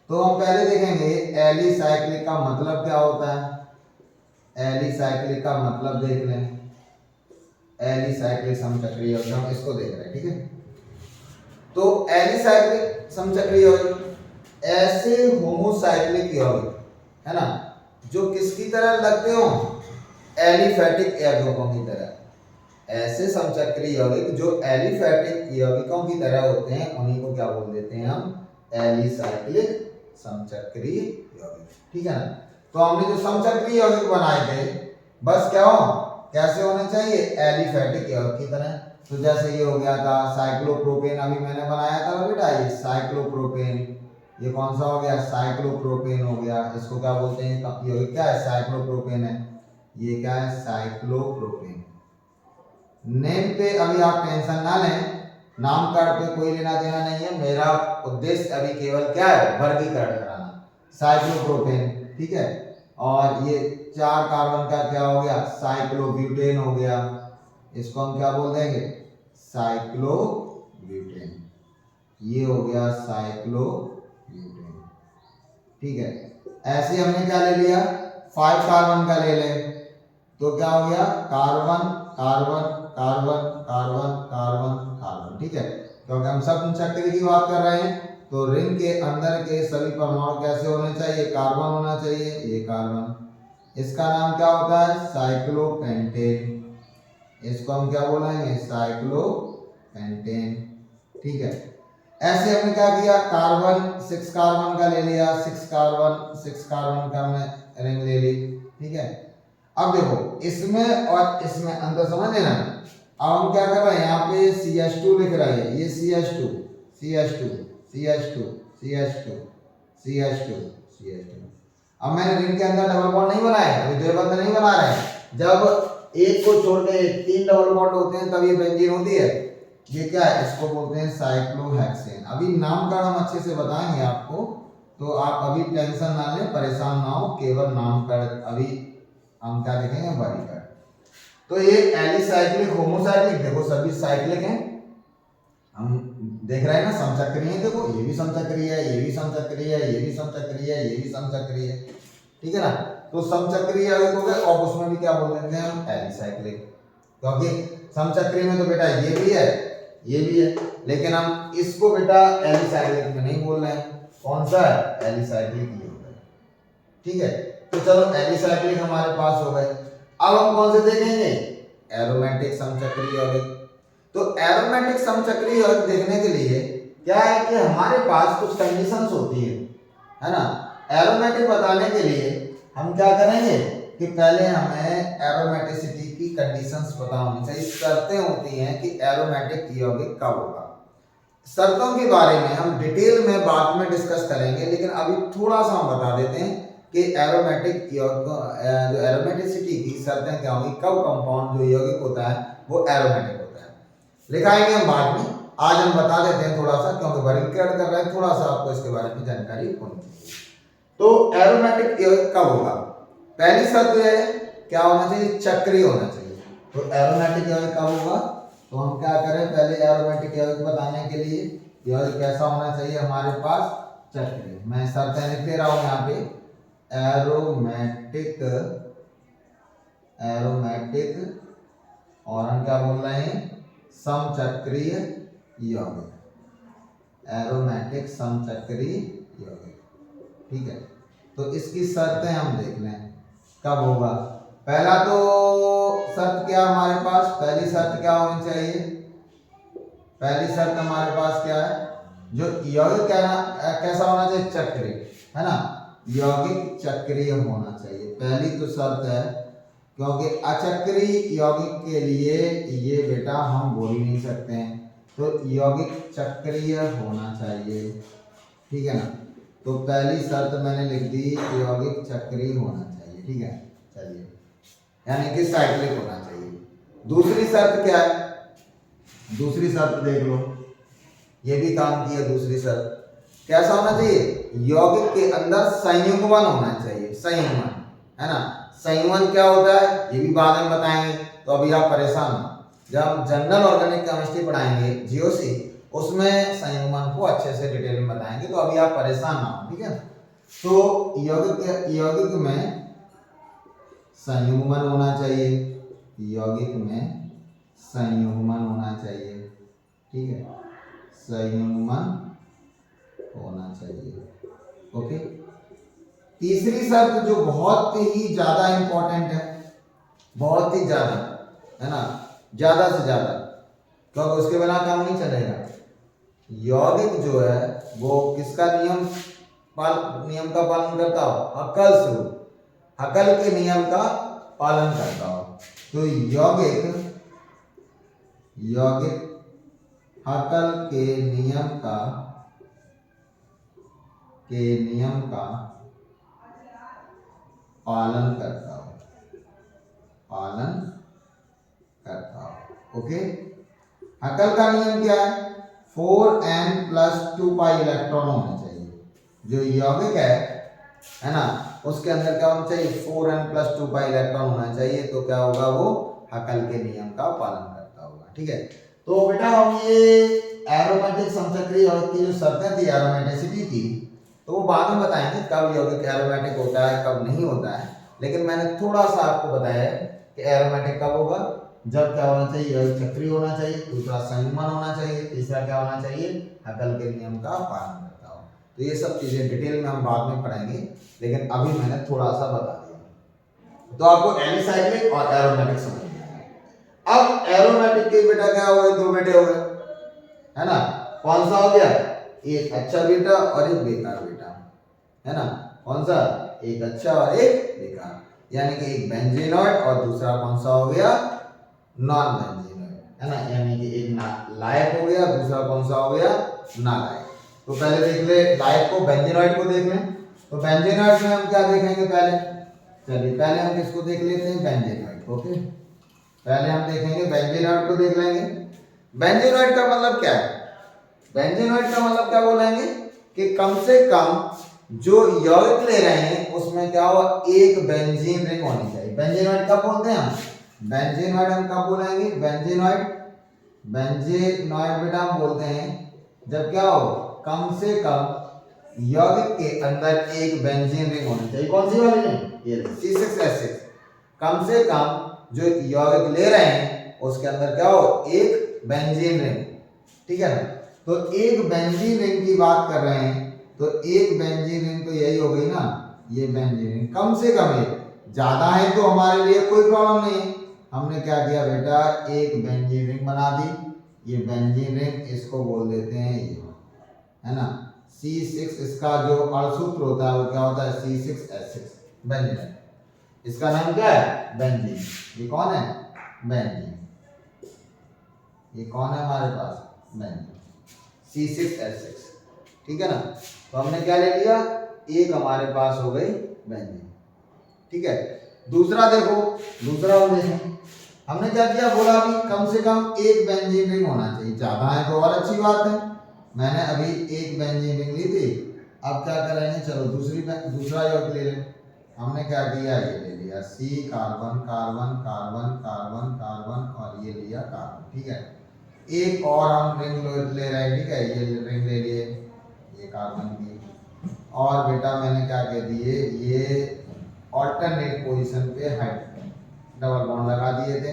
A: तो हम पहले देखेंगे एलिसाइक्लिक का मतलब क्या होता है। एलिसाइक्लिक का मतलब देख लें, एलिसाइक्लिक समचक्रीय यौगिक हम इसको देख रहे हैं, ठीक है। तो एलिसाइक्लिक समचक्रीय यौगिक ऐसे होमोसाइक्लिक यौगिक है ना, जो किसकी तरह लगते हो, एलिफैटिक यौगिकों की तरह। ऐसे समचक्रीय यौगिक जो एलिफैटिक यौगिकों की तरह होते हैं, उन्हीं को क्या बोल देते हैं हम, एलिसाइक्लिक समचक्रीय यौगिक, ठीक है ना। तो हमने जो समचक्रीय यौगिक बनाए थे, बस क्या हो, कैसे होने चाहिए, एलिफैटिक यौगिक की तरह। तो जैसे ये हो गया था साइक्लोप्रोपेन, अभी मैंने बनाया था बेटा, ये साइक्लोप्रोपेन, ये कौन सा हो गया, साइक्लोप्रोपेन हो गया। इसको क्या बोलते हैं, यौगिक क्या है, साइक्लोप्रोपेन है। ये क्या है, साइक्लोप्रोपेन। नेम पे अभी आप टेंशन ना लें, नाम कार्ड पे कोई लेना देना नहीं है। मेरा उद्देश्य अभी केवल क्या है, वर्गीकरण कराना। साइक्लोप्रोपेन, ठीक है। और ये 4 कार्बन का क्या हो गया, साइक्लोब्यूटेन हो गया। इसको हम क्या बोल देंगे, साइक्लोब्यूटेन। ये हो गया साइक्लोब्यूटेन, ठीक है। ऐसे हमने क्या ले लिया, 5 कार्बन का ले ले, तो क्या हो गया, carbon carbon carbon carbon carbon carbon, ठीक है। क्योंकि हम सब चक्र की बात कर रहे हैं, तो रिंग के अंदर के सभी परमाणु कैसे होने चाहिए, कार्बन होना चाहिए, ये कार्बन। इसका नाम क्या होता है, साइक्लोपेंटेन। इसको हम क्या बोलेंगे, साइक्लोपेंटेन, ठीक है। ऐसे हमने क्या किया, कार्बन 6 कार्बन का ले लिया, 6 कार्बन का हमने रिंग ले ली, ठीक है। अब देखो इसमें और इसमें अंतर समझ लेना। अब हम क्या कर रहे हैं, यहाँ पे CH2 लिख रहे हैं, ये CH2 CH2 CH2 CH2 CH2 CH2। अब मैंने रिंग के अंदर डबल बॉन्ड नहीं बनाए, अभी द्विबंध नहीं बना रहे हैं। जब एक को छोड़ के 3 डबल बॉन्ड होते हैं तब ये बेंजीन होती है। ये क्या है, इसको बोलते हैं साइक्लोहेक्सेन। अभी नाम का हम अच्छे से बताएंगे आपको, तो आप अभी टेंशन ना लें, परेशान ना हो, केवल नाम का अभी हम क्या देखेंगे, वर्गीकरण। तो ये एलिसाइक्लिक होमोसाइक्लिक, देखो सभी साइक्लिक हैं, हम देख रहे हैं ना, समचक्रीय है। देखो ये भी समचक्रीय है, ये भी समचक्रीय है, ये भी समचक्रीय है, ये भी समचक्रीय है, ठीक है ना। तो समचक्रीय हो गए, और उसमें भी क्या बोल देते हैं हम, एलिसाइक्लिक। क्योंकि समचक्रीय में तो बेटा ये भी है, ये भी है, लेकिन हम इसको बेटा एलिसाइक्लिक में नहीं बोल रहे हैं। कौन सा है, एलिसाइक्लिक ही होता है, ठीक है। तो चलो एलिसाइक्लिक हमारे पास हो गए। अब हम कौन से देखेंगे, एरोमेटिक समचक्रीय यौगिक। तो एरोमेटिक समचक्रीय यौगिक देखने के लिए क्या है कि हमारे पास कुछ कंडीशंस होती है ना। एरोमेटिक बताने के लिए हम क्या करेंगे कि पहले हमें एरोमेटिसिटी की कंडीशंस पता होनी चाहिए, शर्तें होती हैं कि एरोमेटिक यौगिक कब होगा। शर्तों के बारे में हम डिटेल में बाद में डिस्कस करेंगे, लेकिन अभी थोड़ा सा हम बता देते हैं कि एरोमेटिक यौगिक जो एरोमेटिसिटी की शर्तें क्या होंगी, कब कंपाउंड जो यौगिक होता है वो एरोमेटिक होता है, लिखाएंगे हम बाद में। आज हम बता देते हैं थोड़ा सा, क्योंकि वर्गीकरण कर रहे हैं, थोड़ा सा आपको इसके बारे में जानकारी होनी चाहिए। तो एरोमेटिक यौगिक कब होगा, पहली शर्त है क्या होना चाहिए, चक्रीय होना चाहिए। तो एरोमेटिक यौगिक कब होगा, तो हम क्या करें, पहले एरोमेटिक यौगिक बताने के लिए यौगिक कैसा होना चाहिए हमारे पास, चक्रीय। मैं शर्तें लिख दे रहा हूं यहाँ पे, एरोमेटिक और हम क्या बोल रहे हैं, समचक्रीय यौगिक, एरोमेटिक समचक्रीय यौगिक, ठीक है। तो इसकी शर्तें हम देख लें कब होगा। पहला तो शर्त क्या हमारे पास, पहली शर्त क्या होनी चाहिए, पहली शर्त हमारे पास क्या है, जो यौगिक कैसा होना चाहिए, चक्रीय, है ना। यौगिक चक्रीय होना चाहिए, पहली तो शर्त है। क्योंकि अचक्रीय यौगिक के लिए ये बेटा हम बोल ही नहीं सकते हैं, तो यौगिक चक्रीय होना चाहिए, ठीक है ना। तो पहली शर्त मैंने लिख दी, यौगिक चक्रीय होना चाहिए, ठीक है। चलिए, यानी कि साइक्लिक होना चाहिए। दूसरी शर्त क्या है, दूसरी शर्त देख लो, ये भी काम की है। दूसरी शर्त कैसा होना चाहिए, यौगिक के अंदर संयुग्मन होना चाहिए, संयुग्मन, है ना। संयुग्मन क्या होता है ये भी बाद में बताएंगे, तो अभी आप परेशान हो। जब हम जनरल ऑर्गेनिक केमिस्ट्री पढ़ाएंगे जीओसी, उसमें संयुग्मन को अच्छे से डिटेल में बताएंगे, तो अभी आप परेशान ना हो, ठीक है। तो यौगिक में संयुग्मन होना चाहिए, यौगिक में संयुग्मन होना चाहिए, ठीक है, संयुग्मन होना चाहिए, ओके। तीसरी शर्त जो बहुत ही ज्यादा इंपॉर्टेंट है, बहुत ही ज्यादा, है ना, ज्यादा से ज्यादा, क्योंकि उसके बिना काम नहीं चलेगा। यौगिक जो है वो किसका नियम का पालन करता हो, हक्कल से, हक्कल के नियम का पालन करता हो। तो यौगिक हक्कल के नियम का पालन करता हो, ओके। हक्कल का नियम क्या है, 4n+2 पाई इलेक्ट्रॉन होने चाहिए। जो यौगिक है ना, उसके अंदर क्या होना चाहिए, 4n+2 पाई इलेक्ट्रॉन होना चाहिए। तो क्या होगा, वो हक्कल के नियम का पालन करता होगा, ठीक है। तो बेटा हम ये एरोमेटिक समचक्रीय यौगिक की जो शर्तें थी एरोमेटिसिटी की, तो वो बाद में बताएंगे कब यौगिक एरोमेटिक होता है कब नहीं होता है। लेकिन मैंने थोड़ा सा आपको बताया है कि एरोमेटिक कब होगा, जब क्या होना चाहिए, यौगिक चक्रीय होना चाहिए, दूसरा संयुग्मन होना चाहिए, तीसरा क्या होना चाहिए, हक्कल के नियम का पालन करता हो। तो ये सब चीजें डिटेल में हम बाद में पढ़ेंगे, लेकिन अभी मैंने थोड़ा सा बता दिया। तो आपको एलिसाइक्लिक और एरोमेटिक समझ में आया। अब एरोमेटिक के बेटा क्या हो गए, दो बेटे हो गए, है ना। कौन सा हो गया, एक अच्छा बेटा और एक बेकार बेटा, है ना। कौन सा, एक अच्छा और एक बेकार, यानी कि एक बेंजीनॉइड और दूसरा कौन सा हो गया, नॉन बेंजीनॉइड, है ना। यानी कि एक लायक हो गया, दूसरा कौन सा हो गया, नालायक। तो पहले देख ले लायक को, बेंजीनॉइड को देख लें। तो बेंजीनॉइड में हम क्या देखेंगे, पहले चलिए पहले हम किसको देख लेते हैं, बेंजीनॉइड, ओके। पहले हम देखेंगे बेंजीनॉइड को देख लेंगे। बेंजीनॉइड का मतलब क्या है, बेंजीनॉइड का मतलब क्या बोलेंगे कि कम से कम जो यौगिक ले रहे हैं उसमें क्या हो, एक बेंजीन रिंग होनी चाहिए। बेंजीनॉइड कब बोलते हैं हम, बेंजीनॉइड हम कब बोलेंगे, बेंजीनॉइड बेटा हम बोलते हैं जब क्या हो, कम से कम यौगिक के अंदर एक बेंजीन रिंग होनी चाहिए। कौन सी वाली रिंग, ये C6H6। कम से कम जो यौगिक ले रहे हैं उसके अंदर क्या हो, एक बेंजीन रिंग, ठीक है ना। तो एक बेंजीन रिंग की बात कर रहे हैं, तो एक बेंजीन रिंग तो यही हो गई ना, ये बेंजीन रिंग कम से कम है, ज्यादा है तो हमारे लिए कोई प्रॉब्लम नहीं है। हमने क्या किया बेटा, एक बेंजीन रिंग बना दी, ये बेंजीन रिंग इसको बोल देते हैं ये, है ना, C6। इसका जो अणुसूत्र होता है वो क्या होता है, C6H6 बेंजीन। इसका नाम क्या है, बेंजीन। ये कौन है, बेंजीन। ये कौन है हमारे पास, बेंजीन, C6H6, ठीक है ना। तो हमने क्या ले लिया, एक हमारे पास हो गई बेंजीन, ठीक है। दूसरा देखो, दूसरा हम देखें, हमने क्या किया, बोला अभी कम से कम एक बेंजीन रिंग होना चाहिए, ज्यादा है तो और अच्छी बात है। मैंने अभी एक बेंजीन रिंग ली थी, अब क्या करेंगे, चलो दूसरा यौगिक ले लें। हमने क्या किया, ये ले लिया C, carbon carbon carbon carbon carbon और ये लिया कार्बन, ठीक है। एक और हम रिंग ले रहे हैं, ठीक है, ये रिंग ले लिए, ये कार्बन की। और बेटा मैंने क्या कह दिए, ये ऑल्टरनेट पोजीशन पे डबल बॉन्ड लगा दिए थे,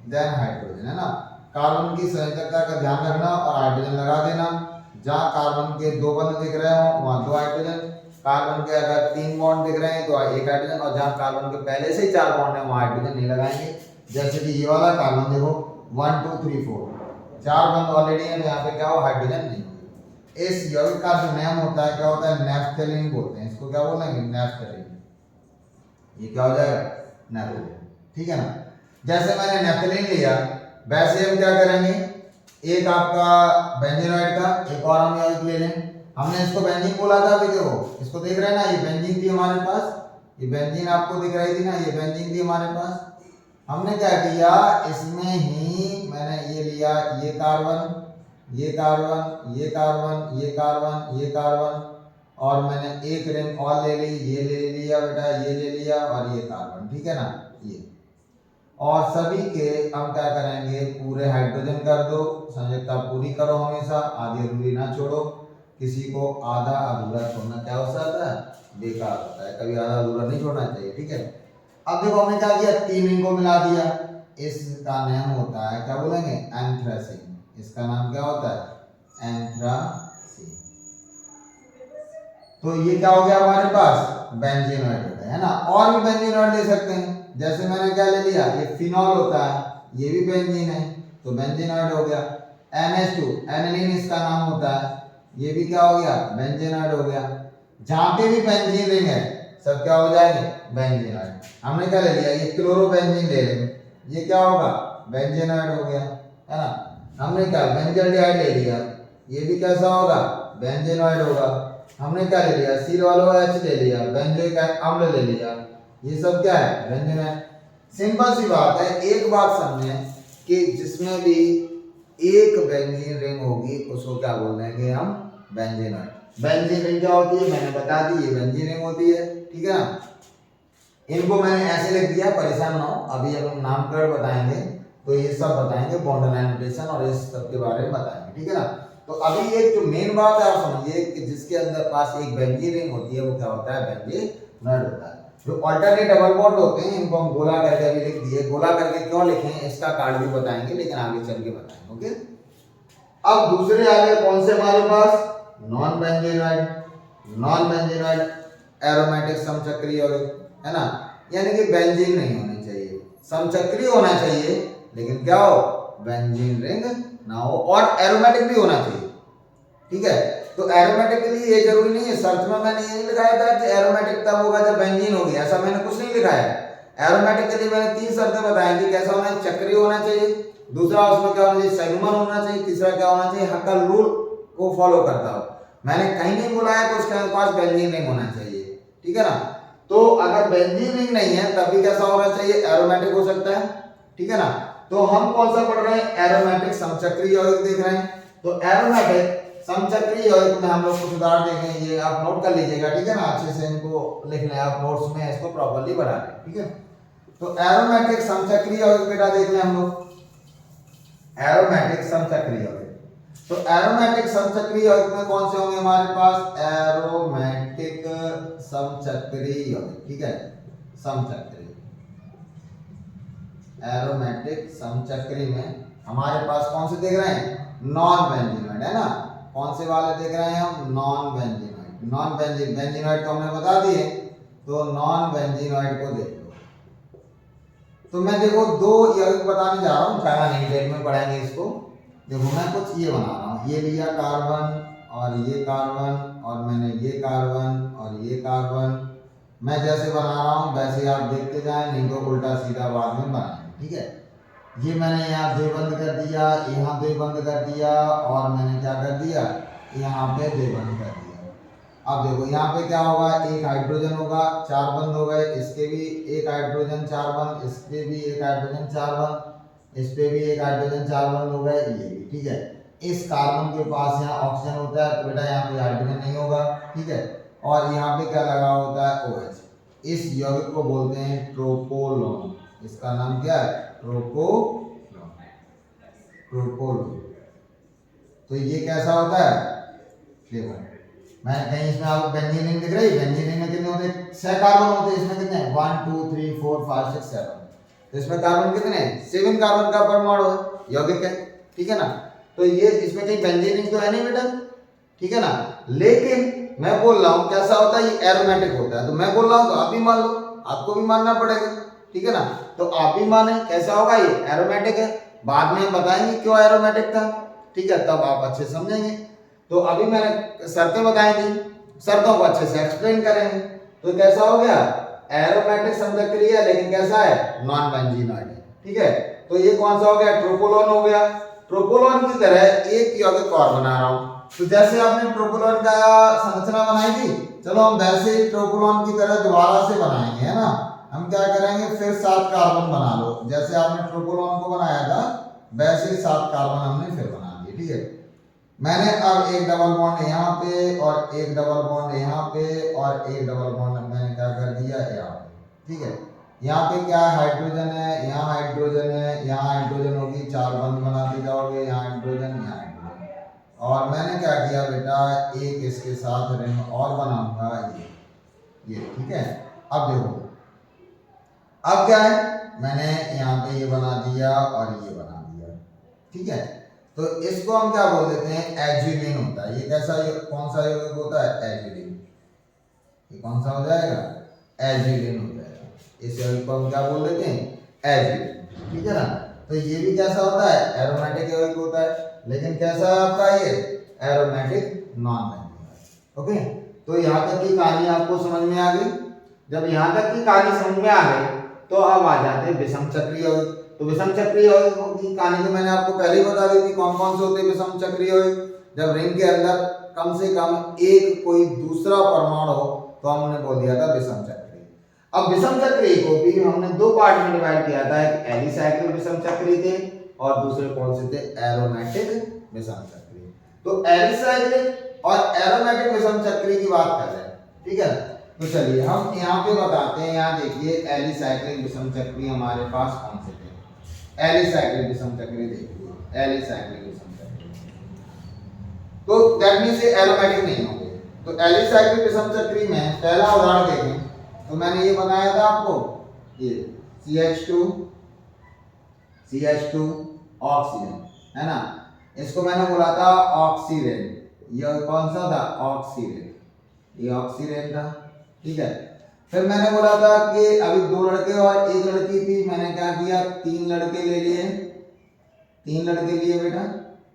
A: देन हाइड्रोजन, है ना। कार्बन की संयोजकता का ध्यान रखना और हाइड्रोजन लगा देना। जहाँ कार्बन के दो बंध दिख रहे हो वहाँ दो हाइड्रोजन, कार्बन के अगर 3 बॉन्ड दिख रहे हैं तो एक हाइड्रोजन, और जहाँ कार्बन के पहले से ही 4 बॉन्ड है वहाँ हाइड्रोजन नहीं लगाएंगे। जैसे कि ये वाला कार्बन देखो 1 2 3 4 4 बंध ऑलरेडी है, यहाँ पे क्या हो, हाइड्रोजन नहीं होगी। इस यौगिक का जो नाम होता है क्या होता है, नैफ्थेलिन बोलते हैं इसको, क्या बोलेंगे, नैफ्थेलिन। ये क्या हो जाएगा, नैफ्थेलिन, ठीक है ना। जैसे मैंने नैफ्थेलिन लिया, वैसे हम क्या करेंगे, एक आपका बेंजीनॉइड का एक और हम यौगिक ले लें। हमने इसको बेंजीन बोला था, अभी देखो इसको देख रहे हैं ना, ये बेंजीन थी हमारे पास, ये बेंजीन आपको दिख रही थी ना, ये बेंजीन थी हमारे पास। हमने क्या किया, इसमें ही मैंने ये लिया, ये कार्बन ये कार्बन ये कार्बन ये कार्बन ये कार्बन, और मैंने एक रिंग और ले ली, ये ले लिया बेटा, ये ले लिया और ये कार्बन, ठीक है ना, ये। और सभी के हम क्या करेंगे, पूरे हाइड्रोजन कर दो, संयोजकता पूरी करो, हमेशा आधी अधूरी ना छोड़ो। किसी को आधा अधूरा छोड़ना क्या हो जाता है, बेकार होता है, कभी आधा अधूरा नहीं छोड़ना चाहिए, ठीक है। अब देखो हमने क्या किया, 3 रिंग को मिला दिया, इसका नाम होता है, क्या बोलेंगे, एंथ्रासीन। इसका नाम क्या होता है, एंथ्रासीन। तो ये क्या हो गया हमारे पास, बेंजीनोइड होता है ना। और भी बेंजीनोइड ले सकते हैं, जैसे मैंने क्या ले लिया, ये फिनॉल होता है, ये भी बेंजीन है, तो बेंजीनोइड हो गया। NH2 एनिलीन इसका नाम होता है, ये भी क्या हो गया, बेंजीनोइड हो गया। जहां पे भी बेंजीन रिंग है सब क्या हो जाएंगे, बेंजीनोइड। हमने क्या ले लिया, ये क्लोरोबेंजीन ले लेंगे, ये क्या होगा, बेंजीनोइड हो गया, है ना। हमने क्या बेंजल्डिहाइड ले लिया, ये भी कैसा होगा, बेंजीनोइड होगा। हमने क्या ले लिया, COOH ले लिया, बेंजोइक अम्ल ले लिया, ये सब क्या है, बेंजीनोइड। सिंपल सी बात है, एक बात समझे कि जिसमें भी एक बेंजीन रिंग होगी उसको क्या बोल देंगे हम, बेंजीनोइड। बेंजीन रिंग क्या होती है मैंने बता दी, ये बेंजीन रिंग होती है, ठीक है ना। इनको मैंने ऐसे लिख दिया, परेशान ना हो, अभी अब हम नामकरण बताएंगे तो ये सब बताएंगे, बॉन्ड लाइन नोटेशन और इस सब के बारे में बताएंगे, ठीक है ना। तो अभी एक जो मेन बात है आप समझिए कि जिसके अंदर पास एक बेंजीन रिंग होती है वो क्या होता है, बेंजीनोइड होता है। जो अल्टरनेट डबल बॉन्ड होते हैं इनको हम गोला करके अभी लिख दिए, गोला करके क्यों लिखे इसका कार्ड भी बताएंगे, लेकिन आगे चल के बताएंगे, ओके। अब दूसरे आ गए कौन से हमारे पास, non benzenoid. Non benzenoid aromatic समचक्रीय यौगिक, है ना, यानी कि बेंजीन नहीं होनी चाहिए, समचक्रीय होना चाहिए, लेकिन क्या हो, बेंजीन रिंग ना हो, और एरोमेटिक भी होना चाहिए, ठीक है। तो एरोमेटिक के लिए ये जरूरी नहीं है, शर्त में मैंने ये नहीं लिखाया था कि एरोमेटिक तब होगा जब बेंजीन होगी, ऐसा मैंने कुछ नहीं लिखा है। एरोमेटिक के लिए मैंने 3 शर्तें बताई थी, कैसा होना चाहिए, चक्रीय होना चाहिए, दूसरा उसमें क्या होना चाहिए, संयुग्मन होना चाहिए, तीसरा क्या होना चाहिए, हक्कल रूल को फॉलो करता हो। मैंने कहीं नहीं बोला है कि उसके पास बेंजीन रिंग होना चाहिए, ठीक है ना। तो अगर बेंजीन रिंग नहीं है तब भी कैसा होना चाहिए, एरोमेटिक हो सकता है, ठीक है ना। तो हम कौन सा पढ़ रहे हैं, एरोमेटिक समचक्रीय यौगिक देख रहे हैं। तो एरोमेटिक समचक्रीय यौगिक में हम लोग कुछ उदाहरण देखेंगे, ये आप नोट कर लीजिएगा, ठीक है ना, अच्छे से इनको लिख लें आप नोट्स में, इसको प्रॉपर्ली बना लें, ठीक है। तो एरोमेटिक समचक्रीय यौगिक बेटा देख लें हम लोग, एरोमेटिक समचक्रीय यौगिक। तो एरोमेटिक समचक्रीय यौगिक में कौन से होंगे हमारे पास, एरोमेटिक समचक्रीय यौगिक, ठीक है, समचक्रीय। एरोमेटिक समचक्रीय में हमारे पास कौन से देख रहे हैं, नॉन बेंजीनोइड, है ना। कौन से वाले देख रहे हैं हम, नॉन बेंजीनोइड। नॉन बेंजीनोइड को हमने बता दिए, तो नॉन बेंजीनोइड को देख लो। तो मैं देखो 2 यौगिक बताने जा रहा हूँ, पहला नहीं डेट में पढ़ेंगे इसको। देखो मैं कुछ ये बना रहा हूँ, ये लिया कार्बन और ये कार्बन और मैंने ये कार्बन और ये कार्बन, मैं जैसे बना रहा हूँ वैसे आप देखते जाएं, नहीं तो उल्टा सीधा बाद में बनाएंगे, ठीक है। ये मैंने यहाँ 2 बंद कर दिया, यहाँ 2 बंद कर दिया और मैंने क्या कर दिया, यहाँ पे 2 बंद कर दिया। अब देखो यहाँ पे क्या होगा, एक हाइड्रोजन होगा, 4 बंद हो गए, इसके भी एक हाइड्रोजन 4 बंद, इसके भी एक हाइड्रोजन 4 बंद, इस पे भी एक हाइड्रोजन 4 बंद हो गए, ये भी, ठीक है। इस कार्बन के पास यहाँ ऑक्सीजन होता है, तो बेटा यहाँ पे हाइड्रोजन नहीं होगा, ठीक है। और यहाँ पे क्या लगा होता है, OH। इस यौगिक को बोलते हैं ट्रोपोलोन, इसका नाम क्या है, ट्रोपोलोन, ट्रोपोलोन। तो ये कैसा होता है, फ्लेवर। मैंने कहीं इसमें आपको बेंजीन रिंग दिख रही है, बेंजीन रिंग में कितने होते हैं, 6 कार्बन होते हैं, इसमें कितने हैं, 1 2 3 4 5 6 7। तो इसमें कार्बन कितने हैं, 7 कार्बन का परमाणु है, यौगिक है, ठीक है ना। तो ये इसमें कहीं बेंजीन रिंग तो है नहीं बेटा, ठीक है ना। लेकिन मैं बोल रहा हूँ कैसा होता है, ये एरोमेटिक होता है, तो मैं बोल रहा हूँ तो आप भी मान लो, आपको भी मानना पड़ेगा, ठीक है ना। तो आप भी माने, कैसा होगा, ये एरोमेटिक है, बाद में हम बताएंगे क्यों एरोमेटिक था, ठीक है, तब आप अच्छे समझेंगे। तो अभी मैंने शर्तें बताई थी, शर्तों को अच्छे से एक्सप्लेन करेंगे। तो कैसा हो गया, एरोमेटिक समचक्रीय है लेकिन कैसा है, नॉन बेंजीनोइड है, ठीक है। तो ये कौन सा हो गया, ट्रोपोलोन हो गया। ट्रोपोलोन की तरह एक यौगिक और बना रहा हूं, तो जैसे आपने ट्रोपोलोन का संरचना बनाई थी, चलो हम वैसे ही ट्रोपोलोन की तरह दोबारा से बनाएंगे, है ना। हम क्या करेंगे, फिर 7 कार्बन बना लो, जैसे आपने ट्रोपोलोन को बनाया था वैसे 7 कार्बन हमने फिर बना दिए, ठीक है। मैंने अब एक डबल बॉन्ड यहाँ पे और एक डबल बॉन्ड यहाँ पे और एक डबल बॉन्ड मैंने क्या कर दिया यहाँ पे, ठीक है। यहाँ पे क्या हाइड्रोजन है, यहाँ हाइड्रोजन है, यहाँ हाइड्रोजन होगी, चार बंद बनाते जाओगे, यहाँ हाइड्रोजन, यहाँ हाइड्रोजन। और मैंने क्या किया बेटा, एक इसके साथ रिंग और बनाऊंगा ये, ठीक है। अब देखो, अब क्या है, मैंने यहाँ पे ये बना दिया और ये बना दिया, ठीक है। तो इसको हम क्या बोल देते हैं, एजिलीन होता है। ये कैसा, ये कौन सा यौगिक होता है, एजिलीन। ये कौन सा हो जाएगा, एजिलीन हो जाएगा। इस यौगिक को हम क्या बोल देते हैं, एजिलीन, ठीक है ना। तो ये भी कैसा होता है, एरोमेटिक यौगिक होता है। लेकिन कैसा है आपका ये, एरोमेटिक नॉन बेंजीन। ओके, तो यहाँ तक की कहानी आपको समझ में आ गई। जब यहाँ तक की कहानी समझ में आ गई तो अब आ जाते हैं विषम चक्रीय यौगिक। तो विषम चक्रीय यौगिकों की कहानी तो मैंने आपको पहले ही बता दी थी, कौन कौन से होते हैं विषम चक्रीय यौगिक। जब रिंग के अंदर कम से कम एक कोई दूसरा परमाणु हो तो हमने बोल दिया था विषम चक्रीय। अब विषम चक्रीय को भी हमने दो पार्ट में डिवाइड किया था, एक एलिसाइक्लिक विषम चक्रीय थे और दूसरे कौन से थे, एरोमेटिक विषम चक्रीय। तो एलिसाइक्लिक और एरोमेटिक विषम चक्रीय की बात कर रहे हैं, ठीक है। तो चलिए हम यहाँ पे बताते हैं। यहाँ देखिए एलिसाइक्लिक विषम चक्रीय हमारे पास कौन से थे। एलिसाइक्लिक विषम चक्रीय देखिए, एलिसाइक्लिक विषम चक्रीय, तो दैट मींस ये एरोमेटिक नहीं होंगे। तो एलिसाइक्लिक विषम चक्रीय में पहला उदाहरण देखें तो मैंने ये बनाया था आपको, ये CH2 ऑक्सीजन है ना, इसको मैंने बोला था ऑक्सीरेन। ये कौन सा था, ऑक्सीरेन, ये ऑक्सीरेन था, ठीक है। फिर मैंने बोला था कि अभी दो लड़के और एक लड़की थी, मैंने क्या किया, तीन लड़के ले लिए, तीन लड़के लिए बेटा,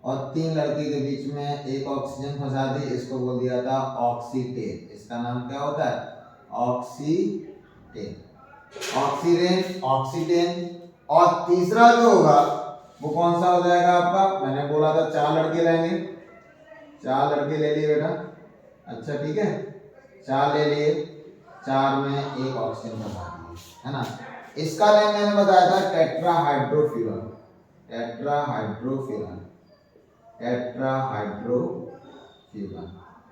A: और तीन लड़के के बीच में एक ऑक्सीजन फंसा दी, इसको बोल दिया था ऑक्सीटेन। इसका नाम क्या होता है, ऑक्सीटेन, ऑक्सीरेन, ऑक्सीटेन। और तीसरा जो होगा वो कौन सा हो जाएगा आपका, मैंने बोला था चार लड़के लेंगे, चार लड़के ले लिए बेटा, अच्छा ठीक है, चार ले लिए, चार में एक ऑक्सीजन बना दिए, है ना। इसका नेम मैंने बताया था टेट्राहाइड्रोफ्यूरन, टेट्राहाइड्रोफ्यूरन, टेट्राहाइड्रोफ्यूरन,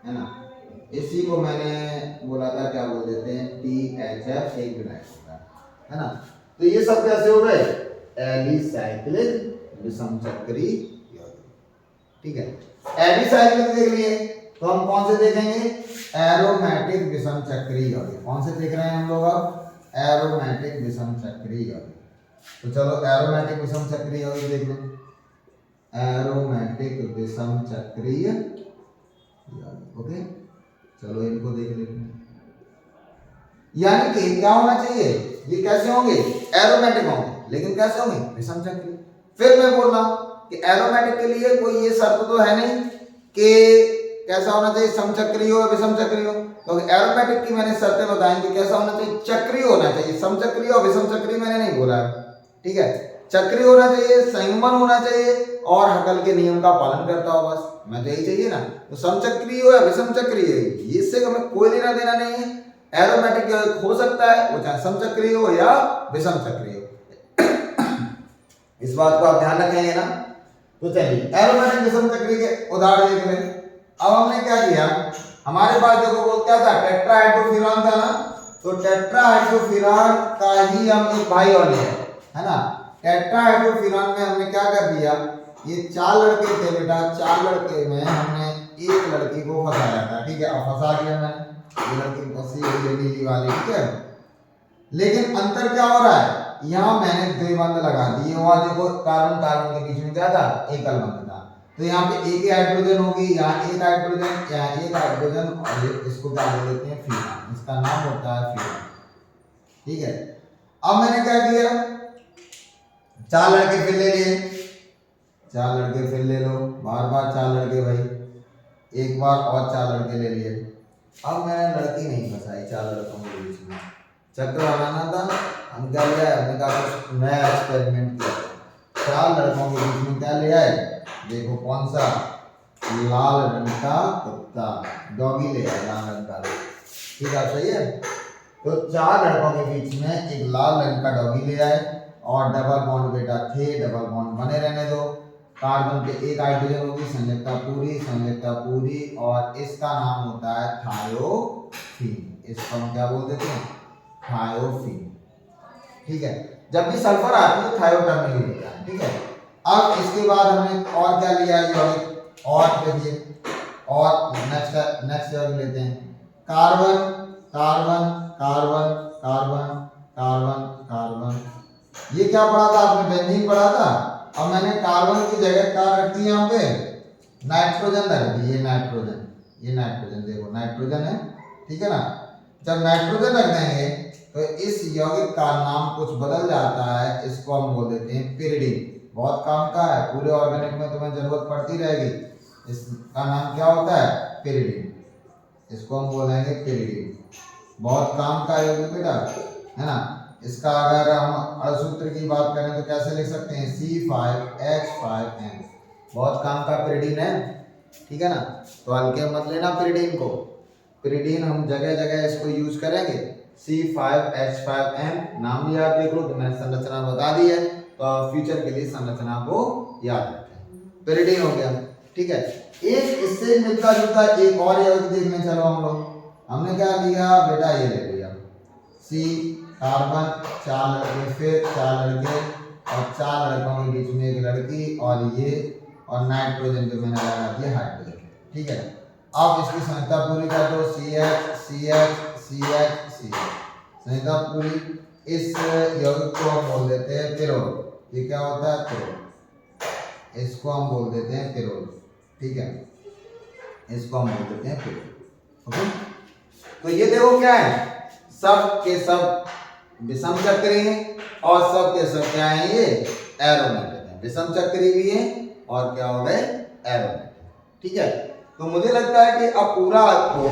A: है ना। इसी को मैंने बोला था क्या बोल देते हैं, THF, एक विनाइल होता है ना। तो ये सब कैसे हो गए, एलिसाइक्लिक विषम चक्रीय यौगिक, ठीक है। एलिसाइक्लिक देख लिए, तो हम कौन से देखेंगे, एरोमेटिक विषम चक्रीय यौगिक। कौन से देख रहे हैं हम लोग अब, एरोमेटिक विषम चक्रीय यौगिक। तो चलो एरोमेटिक विषम चक्रीय यौगिक देख लो, एरोमेटिक विषम चक्रीय यौगिक, ओके। चलो इनको देख लेते हैं। यानी कि क्या होना चाहिए, ये कैसे होंगे, एरोमेटिक होंगे, लेकिन कैसे होंगे, विषम चक्रीय। फिर मैं बोल रहा हूं कि एरोमेटिक के लिए कोई ये शर्त तो है नहीं कि कैसा होना चाहिए, समचक्रीय हो या विषम चक्रीय हो। तो एरोमेटिक की मैंने शर्तें बताई कि कैसा होना चाहिए, चक्रीय होना चाहिए। समचक्रीय और विषम चक्रीय मैंने नहीं बोला है, ठीक है। चक्रीय होना चाहिए, संयुग्मन होना चाहिए और हकल के नियम का पालन करता हो, बस मैं तो यही चाहिए ना। तो समचक्रीय हो या विषम चक्रीय, इससे हमें कोई लेना देना नहीं है। एरोमेटिक हो सकता है वो चाहे समचक्रीय हो या विषम चक्रीय हो, इस बात को आप ध्यान रखेंगे ना। तो चलिए एरोमेटिक विषम चक्रीय के उदाहरण देख लें। अब हमने क्या किया, हमारे पास देखो वो क्या था, टेट्राहाइड्रोफ्यूरॉन था ना। तो टेट्राहाइड्रोफ्यूरॉन का ही हम एक भाई और लिया है ना। टेट्राहाइड्रोफ्यूरॉन में हमने क्या कर दिया, ये चार लड़के थे बेटा, चार लड़के में हमने एक लड़की को फंसाया था, ठीक है। अब फंसा दिया मैंने, ये लड़की फंसी हुई है नीली वाली, ठीक है। लेकिन अंतर क्या हो रहा है, यहाँ मैंने द्विबंध लगा दिए, वहां देखो कार्बन कार्बन के बीच में क्या था, एकल बंध था। तो यहाँ पे एक ही हाइड्रोजन होगी, यहाँ एक हाइड्रोजन, यहाँ एक हाइड्रोजन, और इसको क्या बोल देते हैं, फ्यूरॉन। इसका नाम होता है फ्यूरॉन, ठीक है। अब मैंने क्या किया, चार लड़के फिर ले लिए, चार लड़के फिर ले लो, बार बार चार लड़के भाई, एक बार और चार लड़के ले लिए। अब मैंने लड़की नहीं फंसाई चार लड़कों के बीच में, चक्कर बनाना था। हम क्या ले आए, हमने कहा कुछ नया एक्सपेरिमेंट किया, चार लड़कों के बीच में क्या ले आए, देखो कौन सा, लाल रंग का कुत्ता, डॉगी ले आए, लाल रंग का, ठीक है, सही है। तो चार लड़कों के बीच में एक लाल रंग का डॉगी ले आए और डबल बॉन्ड बेटा थे, डबल बॉन्ड बने रहने दो। कार्बन पे एक हाइड्रोजन होगी, संयुक्ता पूरी, और इसका नाम होता है थायोफीन। इसको हम क्या बोल देते हैं? थायोफीन। ठीक है, जब भी सल्फर आती है थायो टर्म यूज होता है। ठीक है, अब इसके बाद हमने और क्या लिया यौगिक, और देखिए, और नेक्स्ट यौगिक लेते हैं carbon carbon carbon carbon carbon carbon. ये क्या पढ़ा था आपने? बेंजीन पढ़ा था। अब मैंने कार्बन की जगह क्या रख दी यहाँ पे? नाइट्रोजन रख दी। ये नाइट्रोजन देखो, नाइट्रोजन है। ठीक है ना, जब नाइट्रोजन रख देंगे तो इस यौगिक का नाम कुछ बदल जाता है, इसको हम बोल देते हैं पिरिडीन। बहुत काम का है, पूरे ऑर्गेनिक में तुम्हें जरूरत पड़ती रहेगी। इसका नाम क्या होता है? पिरिडीन। इसको हम बोलेंगे पिरिडीन। बहुत काम का यौगिक बेटा, है ना। इसका अगर हम अणुसूत्र की बात करें तो कैसे लिख सकते हैं? C5H5N। बहुत काम का पिरिडीन है। ठीक है ना, तो हल्के मत लेना पिरिडीन को। पिरिडीन हम जगह जगह इसको यूज करेंगे। C5H5N नाम भी याद देख लो, तो मैंने संरचना बता दी है, तो फ्यूचर के लिए संरचना को याद रखें। पिरिडीन हो गया। ठीक है, एक इससे मिलता जुलता एक और यौगिक देखने चलो हम लोग। हमने क्या लिया बेटा? ये ले लिया C कार्बन, 4 लड़के, फिर 4 लड़के, और 4 लड़कों के बीच में एक लड़की, और ये, और नाइट्रोजन पे मैंने लगा दिया हाइड्रोजन। ठीक है, अब इसकी संयुक्ता पूरी कर दो, CH संयुक्ता पूरी। इस यौगिक को हम बोल देते हैं पिरोल। ये क्या होता है? पिरोल। इसको हम बोल देते हैं पिरोल। ठीक है, इसको हम बोल देते हैं पिरोल। ओके, तो ये देखो क्या है, सब के सब विषम चक्री हैं, और सब के सब क्या है? ये एरोमेटिक है। विषम चक्री भी है, और क्या हो गए? एरोमेटिक। ठीक है, तो मुझे लगता है कि अब पूरा आपको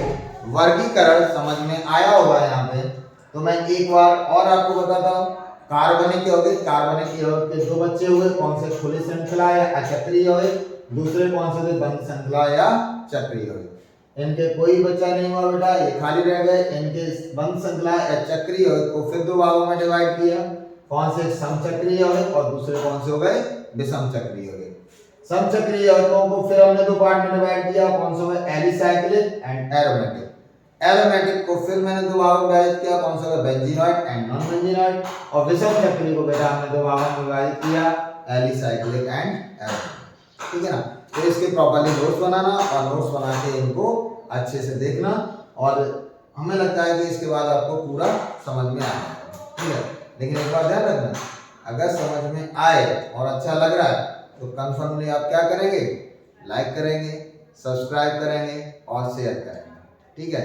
A: वर्गीकरण समझ में आया होगा यहाँ पे। तो मैं एक बार और आपको बताता हूँ। कार्बनिक यौगिक के दो बच्चे हुए, कौन से? खुली श्रृंखला या अचक्रीय यौगिक, दूसरे कौन से थे? बंद श्रृंखला या चक्रीय यौगिक। इनके कोई बच्चा नहीं हुआ बेटा, ये खाली रह गए। इनके बंद श्रृंखला या चक्रीय यौगिक को फिर दो भागों में डिवाइड किया। कौन से? समचक्रीय यौगिक, और दूसरे कौन से हो गए? विषम चक्रीय यौगिक। समचक्रीय यौगिकों को फिर हमने दो पार्ट में डिवाइड किया। कौन से हुए? Alicyclic and aromatic. एरोमेटिक को फिर मैंने दो भागों में विभाजित किया। कौन सा? Benzenoid and non benzenoid. और विषम चक्रीय को बेटा हमने दो भागों में विभाजित किया, एलिसाइक्लिक एंड एरोमेटिक। ठीक है ना, तो इसके प्रॉपर्ली नोट्स बनाना, और नोट्स बना के इनको अच्छे से देखना, और हमें लगता है कि इसके बाद आपको पूरा समझ में आएगा। ठीक है, लेकिन एक बात ध्यान रखना, अगर समझ में आए और अच्छा लग रहा है तो कंफर्मली आप क्या करेंगे? लाइक करेंगे, सब्सक्राइब करेंगे, और शेयर करेंगे। ठीक है,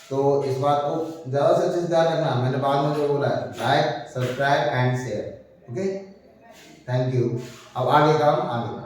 A: तो इस बात को ज़्यादा से अच्छे से ध्यान रखना। मैंने बाद में जो बोला है, like, subscribe and share. Okay, thank you. अब आगे काम आगे।